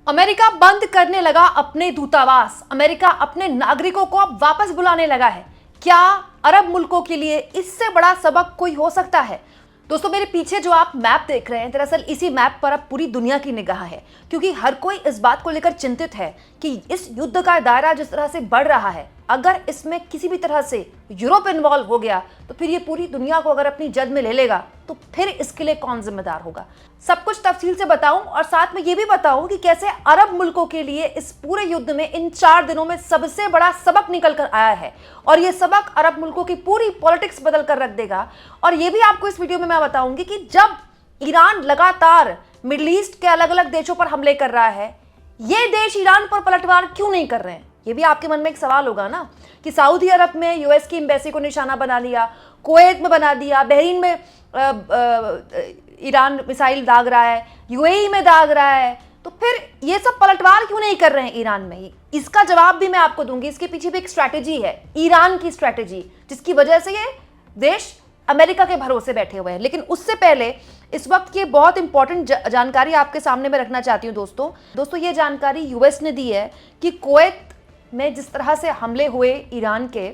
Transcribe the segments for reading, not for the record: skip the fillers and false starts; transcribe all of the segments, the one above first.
America बंद करने लगा अपने दूतावास। अमेरिका अपने नागरिकों को अब वापस बुलाने लगा है। क्या अरब मुल्कों के लिए इससे बड़ा सबक कोई हो सकता है? दोस्तों, मेरे पीछे जो आप मैप देख रहे हैं, दरअसल इसी मैप पर अब पूरी दुनिया की निगाह है, क्योंकि हर कोई इस बात को लेकर चिंतित है कि इस युद्ध का दायरा जिस तरह से बढ़ रहा है, अगर इसमें किसी भी तरह से यूरोप इन्वॉल्व हो गया तो फिर ये पूरी दुनिया को अगर अपनी जद में ले लेगा तो फिर इसके लिए कौन जिम्मेदार होगा। सब कुछ तफसील से बताऊं और साथ में ये भी बताऊं कि कैसे अरब मुल्कों के लिए इस पूरे युद्ध में इन 4 दिनों में सबसे बड़ा सबक निकल कर आया है, और ये सबक अरब मुल्कों की पूरी पॉलिटिक्स बदल कर रख देगा। और ये भी आपको इस वीडियो में मैं बताऊंगी कि जब ईरान लगातार मिडिल ईस्ट के अलग अलग देशों पर हमले कर रहा है, ये देश ईरान पर पलटवार क्यों नहीं कर रहे हैं। ये भी आपके मन में एक सवाल होगा ना कि सऊदी अरब में यूएस की एम्बेसी को निशाना बना लिया, कुवैत में बना दिया, बहरीन में ईरान मिसाइल दाग रहा है, यूएई में दाग रहा है, तो फिर ये सब पलटवार क्यों नहीं कर रहे हैं ईरान में? इसका जवाब भी मैं आपको दूंगी। इसके पीछे भी एक स्ट्रैटेजी है, ईरान की स्ट्रैटेजी, जिसकी वजह से ये देश अमेरिका के भरोसे बैठे हुए हैं। लेकिन उससे पहले इस वक्त की बहुत इंपॉर्टेंट जानकारी आपके सामने मैं रखना चाहती हूँ। दोस्तों ये जानकारी यूएस ने दी है कि कुवैत में जिस तरह से हमले हुए ईरान के,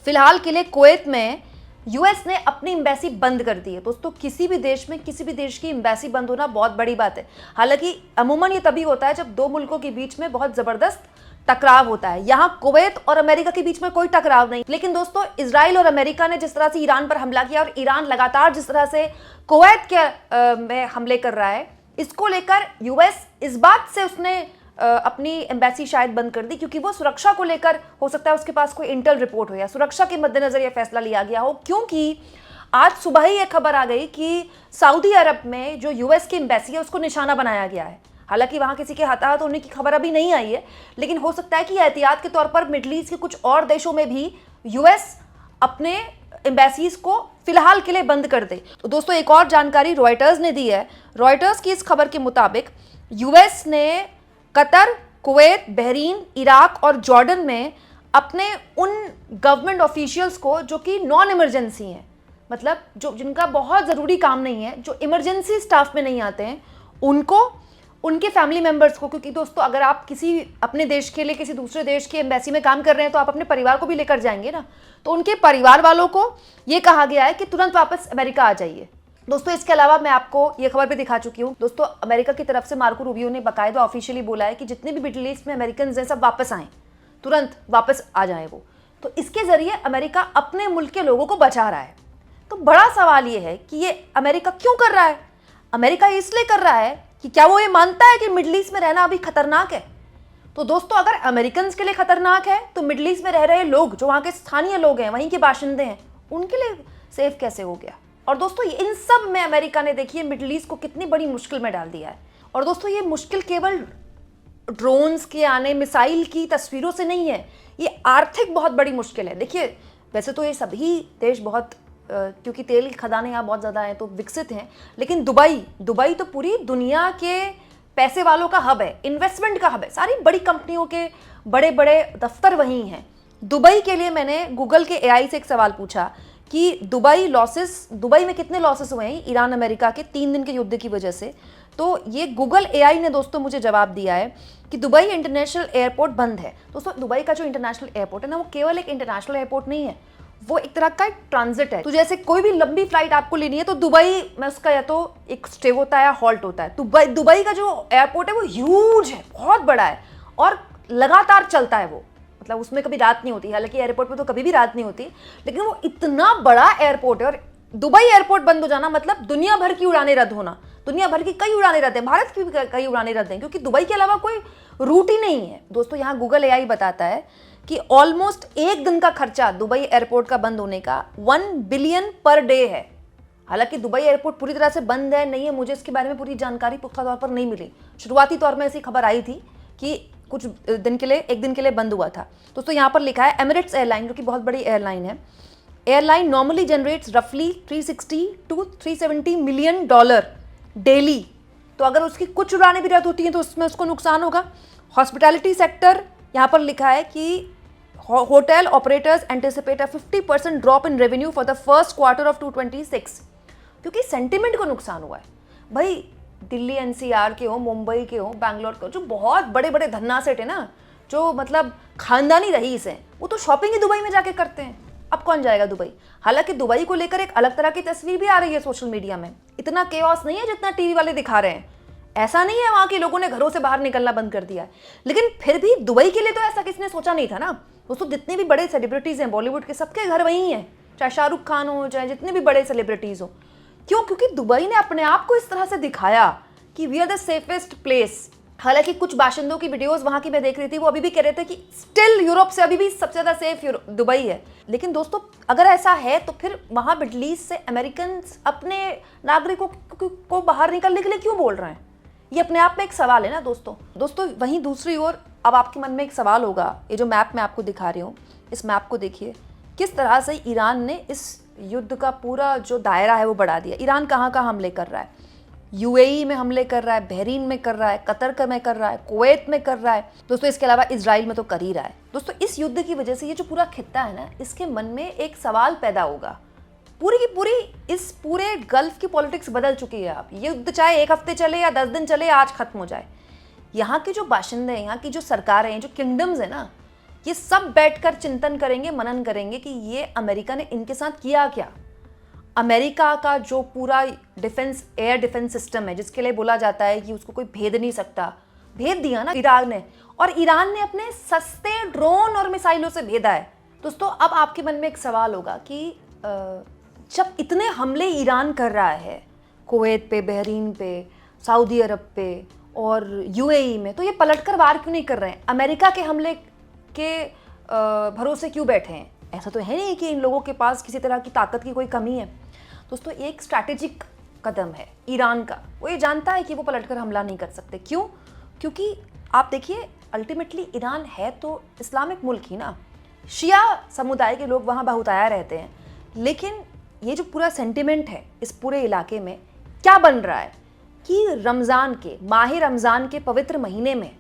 फिलहाल के लिए कुवैत में यूएस ने अपनी एम्बेसी बंद कर दी है। दोस्तों, किसी भी देश में किसी भी देश की एम्बेसी बंद होना बहुत बड़ी बात है। हालांकि अमूमन ये तभी होता है जब दो मुल्कों के बीच में बहुत जबरदस्त टकराव होता है। यहाँ कुवैत और अमेरिका के बीच में कोई टकराव नहीं, लेकिन दोस्तों इजराइल और अमेरिका ने जिस तरह से ईरान पर हमला किया और ईरान लगातार जिस तरह से कुवैत के में हमले कर रहा है, इसको लेकर यूएस इस बात से उसने अपनी एम्बेसी शायद बंद कर दी, क्योंकि वो सुरक्षा को लेकर हो सकता है उसके पास कोई इंटेल रिपोर्ट हो या सुरक्षा के मद्देनजर यह फैसला लिया गया हो। क्योंकि आज सुबह ही एक खबर आ गई कि सऊदी अरब में जो यूएस की एम्बेसी है उसको निशाना बनाया गया है। हालांकि वहां किसी के हताहत होने की खबर अभी नहीं आई है, लेकिन हो सकता है कि एहतियात के तौर पर मिडिल ईस्ट के कुछ और देशों में भी यूएस अपने एम्बेसीज को फिलहाल के लिए बंद कर दे। तो दोस्तों एक और जानकारी रॉयटर्स ने दी है। रॉयटर्स की इस खबर के मुताबिक यूएस ने कतर, कुवैत, बहरीन, इराक और जॉर्डन में अपने उन गवर्नमेंट ऑफिशियल्स को जो कि नॉन इमरजेंसी हैं, मतलब जो जिनका बहुत ज़रूरी काम नहीं है, जो इमरजेंसी स्टाफ में नहीं आते हैं, उनको, उनके फैमिली मेंबर्स को, क्योंकि दोस्तों अगर आप किसी अपने देश के लिए किसी दूसरे देश की एम्बेसी में काम कर रहे हैं तो आप अपने परिवार को भी लेकर जाएंगे ना, तो उनके परिवार वालों को ये कहा गया है कि तुरंत वापस अमेरिका आ जाइए। दोस्तों इसके अलावा मैं आपको ये खबर भी दिखा चुकी हूँ। दोस्तों अमेरिका की तरफ से मार्को रूबियो ने बाकायदा ऑफिशियली बोला है कि जितने भी मिडिल ईस्ट में अमेरिकन हैं सब वापस आएँ, तुरंत वापस आ जाएं वो। तो इसके जरिए अमेरिका अपने मुल्क के लोगों को बचा रहा है। तो बड़ा सवाल ये है कि ये अमेरिका क्यों कर रहा है? अमेरिका इसलिए कर रहा है कि क्या वो ये मानता है कि मिडिल ईस्ट में रहना अभी खतरनाक है? तो दोस्तों अगर अमेरिकन के लिए खतरनाक है तो मिडिल ईस्ट में रह रहे लोग, जो वहाँ के स्थानीय लोग हैं, वहीं के बाशिंदे हैं, उनके लिए सेफ कैसे हो गया? और दोस्तों इन सब में अमेरिका ने देखिए मिडिल ईस्ट को कितनी बड़ी मुश्किल में डाल दिया है। और दोस्तों ये मुश्किल केवल ड्रोन्स के आने, मिसाइल की तस्वीरों से नहीं है, ये आर्थिक बहुत बड़ी मुश्किल है। देखिए वैसे तो ये सभी देश बहुत क्योंकि तेल की खदानें यहाँ बहुत ज़्यादा हैं तो विकसित हैं, लेकिन दुबई तो पूरी दुनिया के पैसे वालों का हब है, इन्वेस्टमेंट का हब है। सारी बड़ी कंपनियों के बड़े बड़े दफ्तर वहीं हैं। दुबई के लिए मैंने गूगल के एआई से एक सवाल पूछा कि दुबई में कितने लॉसेस हुए हैं ईरान अमेरिका के 3 दिन के युद्ध की वजह से। तो ये गूगल एआई ने दोस्तों मुझे जवाब दिया है कि दुबई इंटरनेशनल एयरपोर्ट बंद है। दोस्तों दुबई का जो इंटरनेशनल एयरपोर्ट है ना, वो केवल एक इंटरनेशनल एयरपोर्ट नहीं है, वो एक तरह का ट्रांजिट है। तो जैसे कोई भी लंबी फ्लाइट आपको लेनी है तो दुबई में उसका या तो एक स्टे होता है या हॉल्ट होता है। दुबई का जो एयरपोर्ट है वो ह्यूज है, बहुत बड़ा है और लगातार चलता है वो, मतलब उसमें कभी रात नहीं होती। हालांकि एयरपोर्ट पे तो कभी भी रात नहीं होती, लेकिन वो इतना बड़ा एयरपोर्ट है। और दुबई एयरपोर्ट बंद हो जाना मतलब दुनिया भर की उड़ानें रद्द होना। दुनिया भर की कई उड़ानें रद्द हैं, भारत की भी कई उड़ानें रद्द हैं, क्योंकि दुबई के अलावा कोई रूट ही नहीं है। दोस्तों यहाँ गूगल एआई बताता है कि ऑलमोस्ट एक दिन का खर्चा दुबई एयरपोर्ट का बंद होने का 1 बिलियन पर डे है। हालांकि दुबई एयरपोर्ट पूरी तरह से बंद है नहीं है, मुझे इसके बारे में पूरी जानकारी पुख्ता तौर पर नहीं मिली। शुरुआती तौर में ऐसी खबर आई थी कि कुछ दिन के लिए, एक दिन के लिए बंद हुआ था। दोस्तों यहाँ पर लिखा है एमिरेट्स एयरलाइन, जो कि बहुत बड़ी एयरलाइन है, एयरलाइन नॉर्मली जनरेट्स रफली 360 to 370 मिलियन डॉलर डेली। तो अगर उसकी कुछ उड़ानें भी रद्द होती हैं तो उसमें उसको नुकसान होगा। हॉस्पिटैलिटी सेक्टर, यहाँ पर लिखा है कि hotel operators anticipate a 50% drop in revenue for the first quarter of 2026, क्योंकि सेंटिमेंट को नुकसान हुआ है। भाई दिल्ली एनसीआर के हो, मुंबई के हो, बैंगलोर के हो, जो बहुत बड़े बड़े धन्ना सेठ है ना, जो मतलब खानदानी रईस हैं, वो तो शॉपिंग ही दुबई में जाके करते हैं। अब कौन जाएगा दुबई? हालांकि दुबई को लेकर एक अलग तरह की तस्वीर भी आ रही है सोशल मीडिया में। इतना केओस नहीं है जितना टीवी वाले दिखा रहे हैं। ऐसा नहीं है वहां के लोगों ने घरों से बाहर निकलना बंद कर दिया है, लेकिन फिर भी दुबई के लिए तो ऐसा किसी ने सोचा नहीं था ना। दोस्तों, जितने भी बड़े सेलिब्रिटीज हैं बॉलीवुड के, सबके घर वहीं हैं, चाहे शाहरुख खान हो, चाहे जितने भी बड़े सेलिब्रिटीज हो। क्यों? क्योंकि दुबई ने अपने आप को इस तरह से दिखाया कि we are the safest place. हालांकि कुछ बाशिंदों की वीडियोस वहां की मैं देख रही थी, वो अभी भी कह रहे थे कि स्टिल यूरोप से अभी भी सबसे ज्यादा सेफ दुबई है। लेकिन दोस्तों, अगर ऐसा है तो फिर वहां मिडल ईस्ट से अमेरिकन अपने नागरिकों को बाहर निकलने के लिए क्यों बोल रहे हैं? ये अपने आप में एक सवाल है ना दोस्तों। वहीं दूसरी ओर अब आपके मन में एक सवाल होगा, ये जो मैप मैं आपको दिखा रही हूँ, इस मैप को देखिए, किस तरह से ईरान ने इस युद्ध का पूरा जो दायरा है वो बढ़ा दिया। ईरान कहाँ कहाँ हमले कर रहा है? यूएई में हमले कर रहा है, बहरीन में कर रहा है, कतर में कर रहा है, कुवैत में कर रहा है दोस्तों, इसके अलावा इजराइल में तो कर ही रहा है। दोस्तों, इस युद्ध की वजह से ये जो पूरा खित्ता है ना, इसके मन में एक सवाल पैदा होगा। पूरी की पूरी इस पूरे गल्फ की पॉलिटिक्स बदल चुकी है। अब ये युद्ध चाहे 1 हफ्ते चले या 10 दिन चले, आज खत्म हो जाए, यहाँ के जो बाशिंदे हैं, यहाँ की जो सरकारें हैं, जो किंगडम्स है ना, ये सब बैठकर चिंतन करेंगे, मनन करेंगे कि ये अमेरिका ने इनके साथ किया क्या। अमेरिका का जो पूरा डिफेंस, एयर डिफेंस सिस्टम है, जिसके लिए बोला जाता है कि उसको कोई भेद नहीं सकता, भेद दिया ना ईरान ने, और ईरान ने अपने सस्ते ड्रोन और मिसाइलों से भेदा है। दोस्तों, अब आपके मन में एक सवाल होगा कि जब इतने हमले ईरान कर रहा है कुवैत पे, बहरीन पे, सऊदी अरब पे और यूएई में, तो ये पलटकर वार क्यों नहीं कर रहे हैं? अमेरिका के हमले के भरोसे क्यों बैठे हैं? ऐसा तो है नहीं कि इन लोगों के पास किसी तरह की ताकत की कोई कमी है। दोस्तों, एक स्ट्रैटेजिक कदम है ईरान का, वो ये जानता है कि वो पलटकर हमला नहीं कर सकते। क्यों? क्योंकि आप देखिए, अल्टीमेटली ईरान है तो इस्लामिक मुल्क ही ना, शिया समुदाय के लोग वहाँ बहुताया रहते हैं। लेकिन ये जो पूरा सेंटिमेंट है इस पूरे इलाके में, क्या बन रहा है कि रमज़ान के, माह रमज़ान के पवित्र महीने में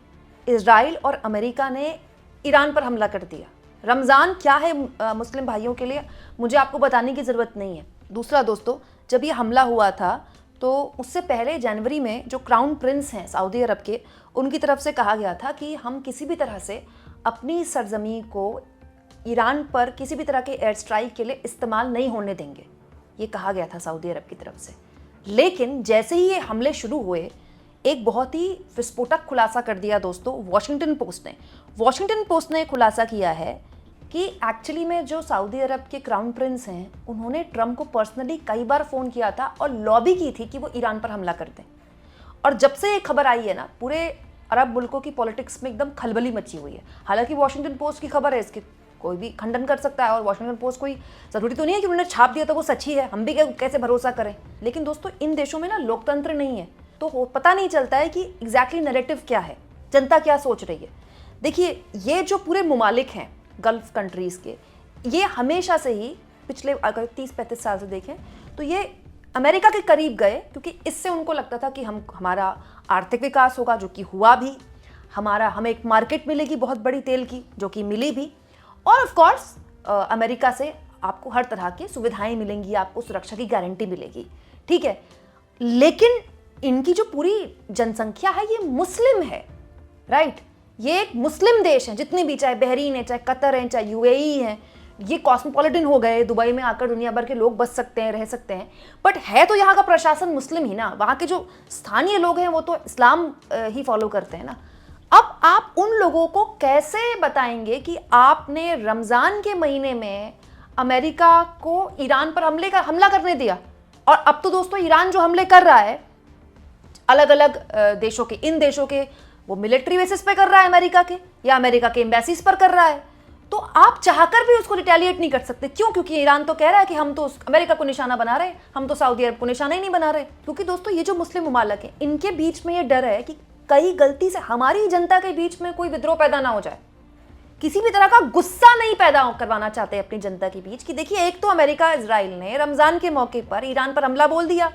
इजराइल और अमेरिका ने ईरान पर हमला कर दिया। रमज़ान क्या है मुस्लिम भाइयों के लिए, मुझे आपको बताने की ज़रूरत नहीं है। दूसरा दोस्तों, जब ये हमला हुआ था तो उससे पहले जनवरी में जो क्राउन प्रिंस हैं सऊदी अरब के, उनकी तरफ से कहा गया था कि हम किसी भी तरह से अपनी सरजमी को ईरान पर किसी भी तरह के एयर स्ट्राइक के लिए इस्तेमाल नहीं होने देंगे, ये कहा गया था सऊदी अरब की तरफ से। लेकिन जैसे ही ये हमले शुरू हुए, एक बहुत ही विस्फोटक खुलासा कर दिया दोस्तों वॉशिंगटन पोस्ट ने खुलासा किया है कि एक्चुअली में जो सऊदी अरब के क्राउन प्रिंस हैं, उन्होंने ट्रंप को पर्सनली कई बार फ़ोन किया था और लॉबी की थी कि वो ईरान पर हमला कर दें। और जब से ये खबर आई है ना, पूरे अरब मुल्कों की पॉलिटिक्स में एकदम खलबली मची हुई है। हालांकि वॉशिंगटन पोस्ट की खबर है, इसके कोई भी खंडन कर सकता है, और वॉशिंगटन पोस्ट कोई ज़रूरी तो नहीं है कि उन्होंने छाप दिया तो वो सच ही है, हम भी कैसे भरोसा करें। लेकिन दोस्तों, इन देशों में ना लोकतंत्र नहीं है, तो पता नहीं चलता है कि एग्जैक्टली नैरेटिव क्या है, जनता क्या सोच रही है। देखिए, ये जो पूरे ममालिक हैं गल्फ कंट्रीज़ के, ये हमेशा से ही पिछले अगर 30-35 साल से देखें तो ये अमेरिका के करीब गए, क्योंकि इससे उनको लगता था कि हमारा आर्थिक विकास होगा, जो कि हुआ भी, हमें एक मार्केट मिलेगी बहुत बड़ी तेल की, जो कि मिली भी, और ऑफ कोर्स अमेरिका से आपको हर तरह की सुविधाएं मिलेंगी, आपको सुरक्षा की गारंटी मिलेगी, ठीक है। लेकिन इनकी जो पूरी जनसंख्या है ये मुस्लिम है, राइट। ये एक मुस्लिम देश है, जितनी भी, चाहे बहरीन है, चाहे कतर है, चाहे यूएई है, ये कॉस्मोपॉलिटन हो गए, दुबई में आकर दुनिया भर के लोग बस सकते हैं, रह सकते हैं, बट है तो यहाँ का प्रशासन मुस्लिम ही ना। वहाँ के जो स्थानीय लोग हैं वो तो इस्लाम ही फॉलो करते हैं ना। अब आप उन लोगों को कैसे बताएंगे कि आपने रमज़ान के महीने में अमेरिका को ईरान पर हमला करने दिया, और अब तो दोस्तों ईरान जो हमले कर रहा है अलग अलग देशों के, इन देशों के वो मिलिट्री बेसिस पे कर रहा है अमेरिका के, या अमेरिका के एम्बेसीज पर कर रहा है, तो आप चाहकर भी उसको रिटेलिएट नहीं कर सकते। क्यों? क्योंकि ईरान तो कह रहा है कि हम तो अमेरिका को निशाना बना रहे हैं, हम तो सऊदी अरब को निशाना ही नहीं बना रहे। क्योंकि दोस्तों, ये जो मुस्लिम ममालिक हैं, इनके बीच में ये डर है कि कहीं गलती से हमारी जनता के बीच में कोई विद्रोह पैदा ना हो जाए, किसी भी तरह का गुस्सा नहीं पैदा करवाना चाहते अपनी जनता के बीच कि देखिए, एक तो अमेरिका इजराइल ने रमज़ान के मौके पर ईरान पर हमला बोल दिया,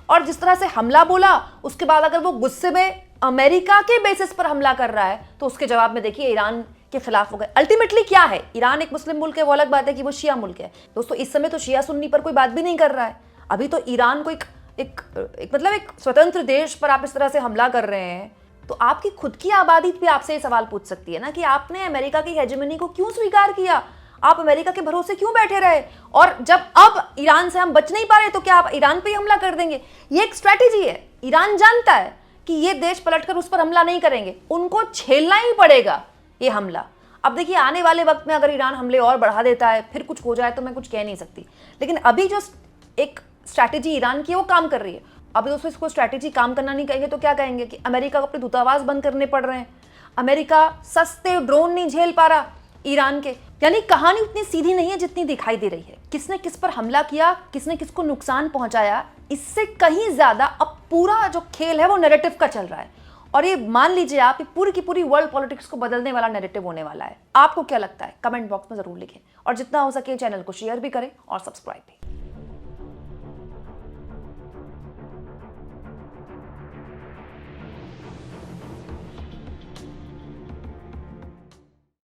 और जिस तरह से हमला बोला उसके बाद अगर वो गुस्से में अमेरिका के बेसिस पर हमला कर रहा है, तो उसके जवाब में देखिए ईरान के खिलाफ हो गए। अल्टीमेटली क्या है, ईरान एक मुस्लिम मुल्क है, वो अलग बात है कि वो शिया मुल्क है। दोस्तों, इस समय तो शिया सुन्नी पर कोई बात भी नहीं कर रहा है। अभी तो ईरान को एक मतलब एक स्वतंत्र देश पर आप इस तरह से हमला कर रहे हैं, तो आपकी खुद की आबादी भी आपसे ये सवाल पूछ सकती है ना कि आपने अमेरिका की हेजेमनी को क्यों स्वीकार किया, आप अमेरिका के भरोसे क्यों बैठे रहे, और जब अब ईरान से हम बच नहीं पा रहे तो क्या आप ईरान पे ही हमला कर देंगे। ये एक स्ट्रैटेजी है। ईरान जानता है कि ये देश पलटकर उस पर हमला नहीं करेंगे, उनको झेलना ही पड़ेगा ये हमला। अब देखिए आने वाले वक्त में अगर ईरान हमले और बढ़ा देता है, फिर कुछ हो जाए तो मैं कुछ कह नहीं सकती, लेकिन अभी जो एक स्ट्रैटेजी ईरान की वो काम कर रही है। अभी दोस्तों इसको स्ट्रैटेजी काम करना नहीं कहेंगे तो क्या कहेंगे कि अमेरिका को अपने दूतावास बंद करने पड़ रहे हैं, अमेरिका सस्ते ड्रोन नहीं झेल पा रहा ईरान के। यानी कहानी उतनी सीधी नहीं है जितनी दिखाई दे रही है। किसने किस पर हमला किया, किसने किसको नुकसान पहुंचाया, इससे कहीं ज्यादा अब पूरा जो खेल है वो नैरेटिव का चल रहा है, और ये मान लीजिए आप पूरी की पूरी वर्ल्ड पॉलिटिक्स को बदलने वाला नैरेटिव होने वाला है। आपको क्या लगता है कमेंट बॉक्स में जरूर लिखें, और जितना हो सके चैनल को शेयर भी करें और सब्सक्राइब भी।